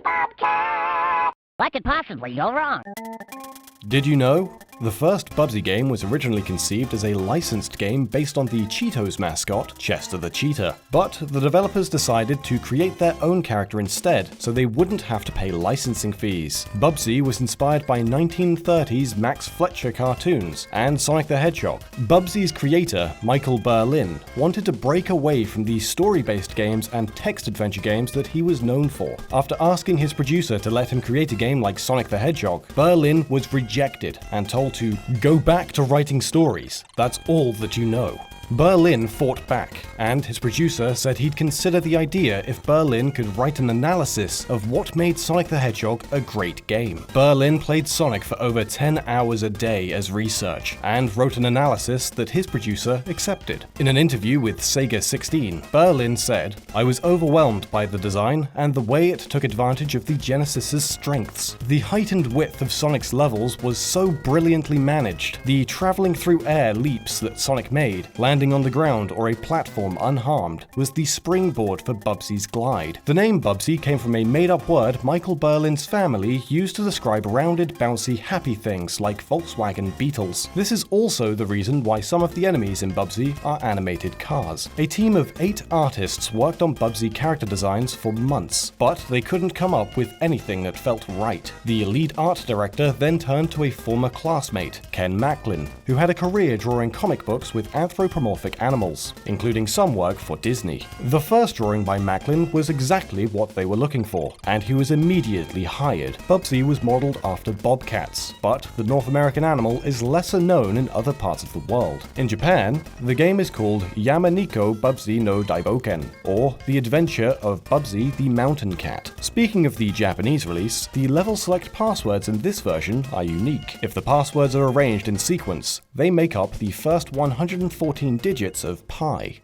Bobcat! What could possibly go wrong? Did you know? The first Bubsy game was originally conceived as a licensed game based on the Cheetos mascot, Chester the Cheetah. But the developers decided to create their own character instead, so they wouldn't have to pay licensing fees. Bubsy was inspired by 1930s Max Fletcher cartoons and Sonic the Hedgehog. Bubsy's creator, Michael Berlin, wanted to break away from the story-based games and text adventure games that he was known for. After asking his producer to let him create a game like Sonic the Hedgehog, Berlin was rejected and told to go back to writing stories. That's all that you know. Berlin fought back, and his producer said he'd consider the idea if Berlin could write an analysis of what made Sonic the Hedgehog a great game. Berlin played Sonic for over 10 hours a day as research, and wrote an analysis that his producer accepted. In an interview with Sega 16, Berlin said, "I was overwhelmed by the design and the way it took advantage of the Genesis's strengths. The height and width of Sonic's levels was so brilliantly managed. The traveling through air leaps that Sonic made, landing on the ground or a platform unharmed, was the springboard for Bubsy's glide." The name Bubsy came from a made-up word Michael Berlin's family used to describe rounded, bouncy, happy things like Volkswagen Beetles. This is also the reason why some of the enemies in Bubsy are animated cars. A team of 8 artists worked on Bubsy character designs for months, but they couldn't come up with anything that felt right. The lead art director then turned to a former classmate, Ken Macklin, who had a career drawing comic books with anthropomorphic animals, including some work for Disney. The first drawing by Macklin was exactly what they were looking for, and he was immediately hired. Bubsy was modeled after bobcats, but the North American animal is lesser known in other parts of the world. In Japan, the game is called Yamaniko Bubsy no Daiboken, or The Adventure of Bubsy the Mountain Cat. Speaking of the Japanese release, the level select passwords in this version are unique. If the passwords are arranged in sequence, they make up the first 114 digits of pi.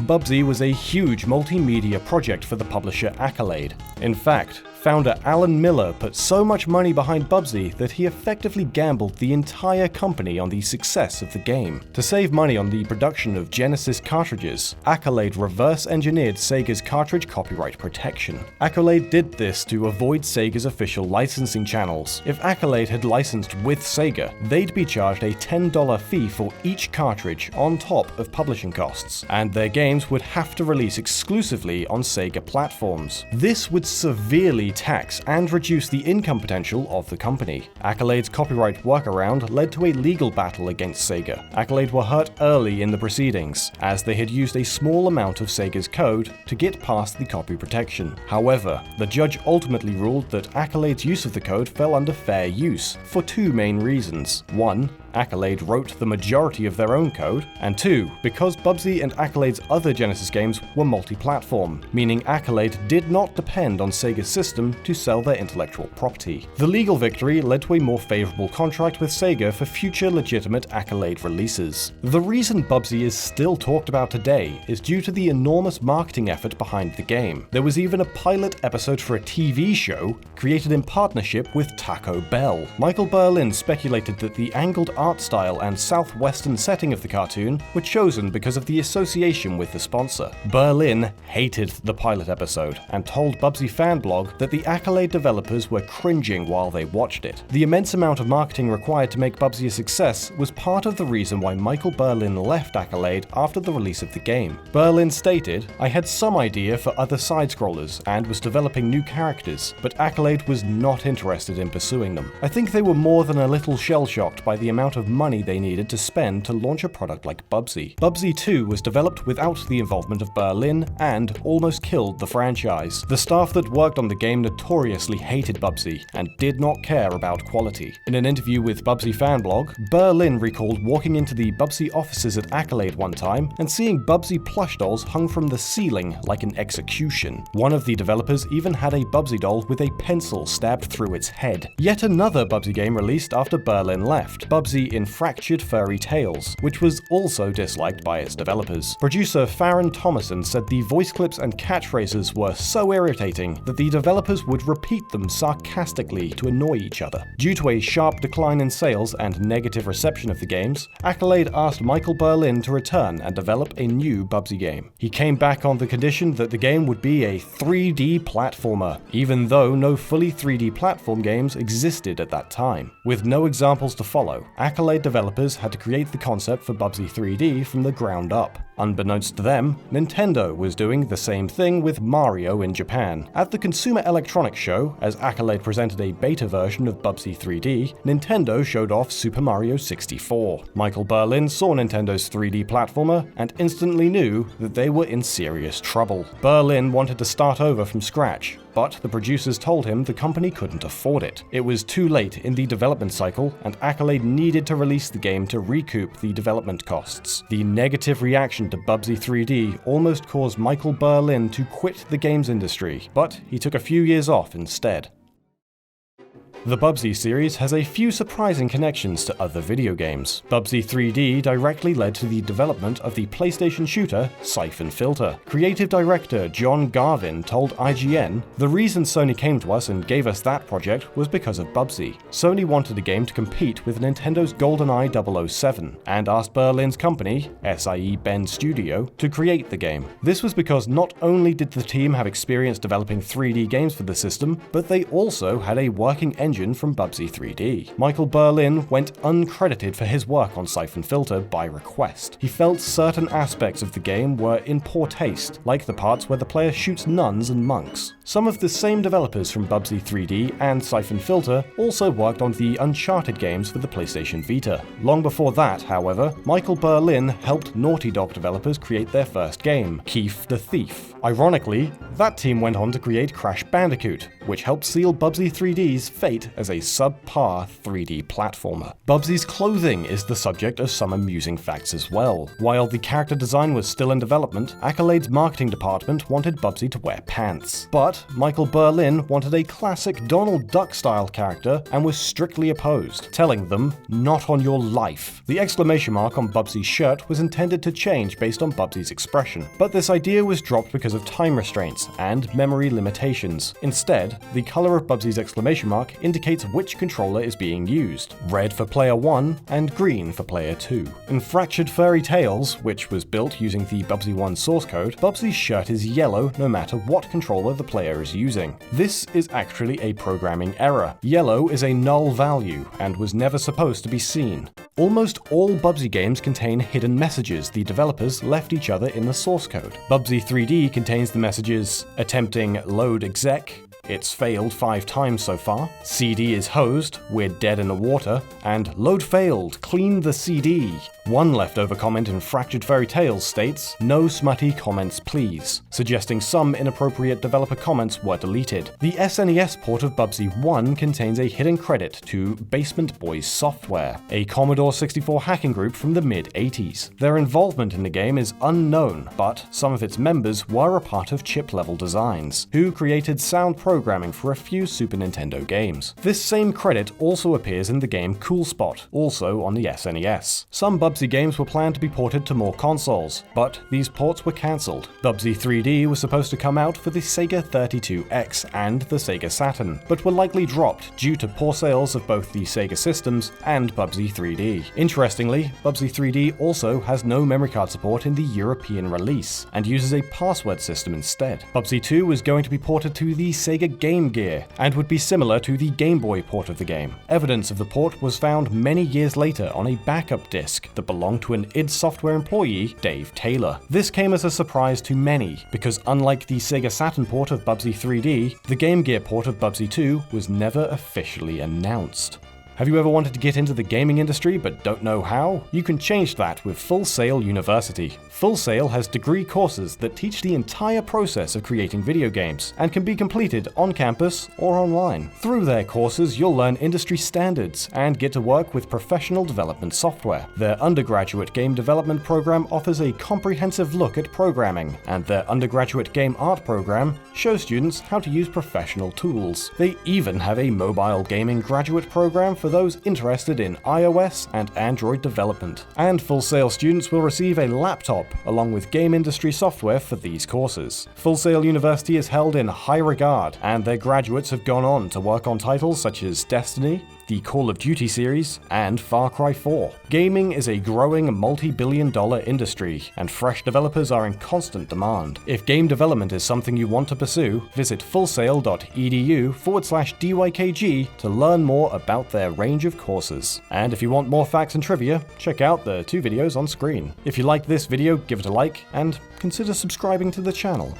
Bubsy was a huge multimedia project for the publisher Accolade. In fact, founder Alan Miller put so much money behind Bubsy that he effectively gambled the entire company on the success of the game. To save money on the production of Genesis cartridges, Accolade reverse-engineered Sega's cartridge copyright protection. Accolade did this to avoid Sega's official licensing channels. If Accolade had licensed with Sega, they'd be charged a $10 fee for each cartridge on top of publishing costs, and their games would have to release exclusively on Sega platforms. This would severely tax and reduce the income potential of the company. Accolade's copyright workaround led to a legal battle against Sega. Accolade were hurt early in the proceedings, as they had used a small amount of Sega's code to get past the copy protection. However, the judge ultimately ruled that Accolade's use of the code fell under fair use, for 2 main reasons. 1, Accolade wrote the majority of their own code, and 2, because Bubsy and Accolade's other Genesis games were multi-platform, meaning Accolade did not depend on Sega's system to sell their intellectual property. The legal victory led to a more favorable contract with Sega for future legitimate Accolade releases. The reason Bubsy is still talked about today is due to the enormous marketing effort behind the game. There was even a pilot episode for a TV show created in partnership with Taco Bell. Michael Berlin speculated that the angled art style and southwestern setting of the cartoon were chosen because of the association with the sponsor. Berlin hated the pilot episode and told Bubsy Fanblog that the Accolade developers were cringing while they watched it. The immense amount of marketing required to make Bubsy a success was part of the reason why Michael Berlin left Accolade after the release of the game. Berlin stated, "I had some idea for other side-scrollers and was developing new characters, but Accolade was not interested in pursuing them. I think they were more than a little shell-shocked by the amount of money they needed to spend to launch a product like Bubsy." Bubsy 2 was developed without the involvement of Berlin and almost killed the franchise. The staff that worked on the game notoriously hated Bubsy and did not care about quality. In an interview with Bubsy Fanblog, Berlin recalled walking into the Bubsy offices at Accolade one time and seeing Bubsy plush dolls hung from the ceiling like an execution. One of the developers even had a Bubsy doll with a pencil stabbed through its head. Yet another Bubsy game released after Berlin left, Bubsy Bubsy in Fractured Furry Tales, which was also disliked by its developers. Producer Farron Thomason said the voice clips and catchphrases were so irritating that the developers would repeat them sarcastically to annoy each other. Due to a sharp decline in sales and negative reception of the games, Accolade asked Michael Berlin to return and develop a new Bubsy game. He came back on the condition that the game would be a 3D platformer, even though no fully 3D platform games existed at that time. With no examples to follow, Accolade developers had to create the concept for Bubsy 3D from the ground up. Unbeknownst to them, Nintendo was doing the same thing with Mario in Japan. At the Consumer Electronics Show, as Accolade presented a beta version of Bubsy 3D, Nintendo showed off Super Mario 64. Michael Berlin saw Nintendo's 3D platformer and instantly knew that they were in serious trouble. Berlin wanted to start over from scratch, but the producers told him the company couldn't afford it. It was too late in the development cycle, and Accolade needed to release the game to recoup the development costs. The negative reaction to Bubsy 3D almost caused Michael Berlin to quit the games industry, but he took a few years off instead. The Bubsy series has a few surprising connections to other video games. Bubsy 3D directly led to the development of the PlayStation shooter Siphon Filter. Creative director John Garvin told IGN, "The reason Sony came to us and gave us that project was because of Bubsy. Sony wanted a game to compete with Nintendo's GoldenEye 007 and asked Berlin's company, SIE Bend Studio, to create the game. This was because not only did the team have experience developing 3D games for the system, but they also had a working engine from Bubsy 3D. Michael Berlin went uncredited for his work on Siphon Filter by request. He felt certain aspects of the game were in poor taste, like the parts where the player shoots nuns and monks. Some of the same developers from Bubsy 3D and Siphon Filter also worked on the Uncharted games for the PlayStation Vita. Long before that, however, Michael Berlin helped Naughty Dog developers create their first game, Keef the Thief. Ironically, that team went on to create Crash Bandicoot, which helped seal Bubsy 3D's fate as a subpar 3D platformer. Bubsy's clothing is the subject of some amusing facts as well. While the character design was still in development, Accolade's marketing department wanted Bubsy to wear pants. But Michael Berlin wanted a classic Donald Duck-style character and was strictly opposed, telling them, "Not on your life." The exclamation mark on Bubsy's shirt was intended to change based on Bubsy's expression, but this idea was dropped because of time restraints and memory limitations. Instead, the color of Bubsy's exclamation mark indicates which controller is being used, red for player 1 and green for player 2. In Fractured Furry Tales, which was built using the Bubsy 1 source code, Bubsy's shirt is yellow no matter what controller the player is using. This is actually a programming error. Yellow is a null value and was never supposed to be seen. Almost all Bubsy games contain hidden messages the developers left each other in the source code. Bubsy 3D contains the messages attempting load exec, it's failed 5 times so far, CD is hosed, we're dead in the water, and load failed, clean the CD. One leftover comment in Fractured Furry Tales states, "No smutty comments please," suggesting some inappropriate developer comments were deleted. The SNES port of Bubsy 1 contains a hidden credit to Basement Boys Software, a Commodore 64 hacking group from the mid-80s. Their involvement in the game is unknown, but some of its members were a part of chip-level designs, who created sound programming for a few Super Nintendo games. This same credit also appears in the game Cool Spot, also on the SNES. Some Bubsy games were planned to be ported to more consoles, but these ports were cancelled. Bubsy 3D was supposed to come out for the Sega 32X and the Sega Saturn, but were likely dropped due to poor sales of both the Sega systems and Bubsy 3D. Interestingly, Bubsy 3D also has no memory card support in the European release, and uses a password system instead. Bubsy 2 was going to be ported to the Sega Game Gear, and would be similar to the Game Boy port of the game. Evidence of the port was found many years later on a backup disc that belonged to an id Software employee, Dave Taylor. This came as a surprise to many, because unlike the Sega Saturn port of Bubsy 3D, the Game Gear port of Bubsy 2 was never officially announced. Have you ever wanted to get into the gaming industry but don't know how? You can change that with Full Sail University. Full Sail has degree courses that teach the entire process of creating video games, and can be completed on campus or online. Through their courses, you'll learn industry standards and get to work with professional development software. Their undergraduate game development program offers a comprehensive look at programming, and their undergraduate game art program shows students how to use professional tools. They even have a mobile gaming graduate program for for those interested in iOS and Android development. And Full Sail students will receive a laptop along with game industry software for these courses. Full Sail University is held in high regard, and their graduates have gone on to work on titles such as Destiny, the Call of Duty series, and Far Cry 4. Gaming is a growing multi-billion-dollar industry, and fresh developers are in constant demand. If game development is something you want to pursue, visit fullsail.edu/DYKG to learn more about their range of courses. And if you want more facts and trivia, check out the 2 videos on screen. If you liked this video, give it a like, and consider subscribing to the channel.